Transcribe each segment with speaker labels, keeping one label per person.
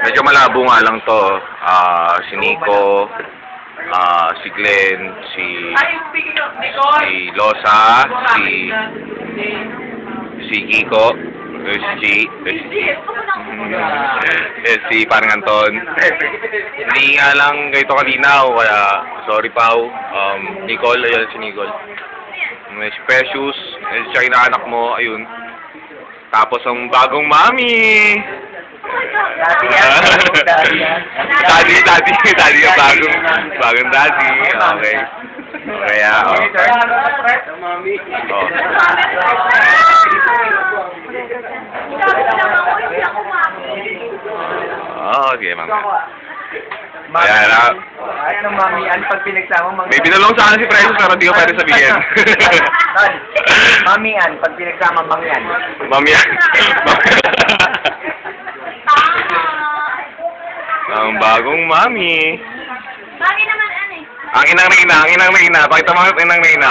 Speaker 1: Medyo malabo nga lang to. Si Nico, si Glenn, si Losa, si Kiko, si Parang Anton. Hindi nga lang kayo kalinaw, kaya sorry Pao. Nicole, ayan si Nicole. May si Precious, siya inaanak mo, ayun. Tapos ang bagong mami. Daddy yung bagong daddy. Okay. Kaya, sige, mami. Ayan na.
Speaker 2: Anong mamian pag pinagsama mamian?
Speaker 1: May binulong sa akin si Precious pero hindi ko pwede sabihin.
Speaker 2: Mamian pag pinagsama mamian.
Speaker 1: Mamian. Ang bagong mami.
Speaker 3: Mami naman ano eh.
Speaker 1: Ang inang Reyna. Pakita mo ang inang Reyna.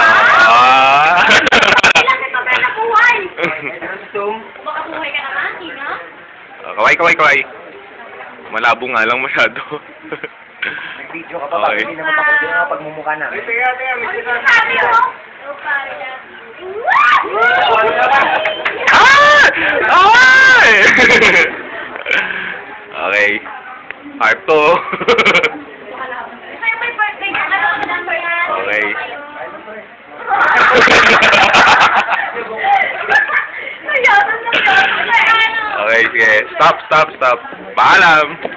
Speaker 3: Ilang ka pa na buhay. Baka buhay ka naman, Tina.
Speaker 1: Kaway. Malabo nga lang masyado.
Speaker 2: Nag-video ka pa ba? Hindi naman ako na pagmumukha na.
Speaker 3: Sabi mo?
Speaker 1: Okay. Part 2.
Speaker 3: Sa'yo may birthday ka na lang number yan.
Speaker 1: Okay. Okay, sige. Stop. Paalam.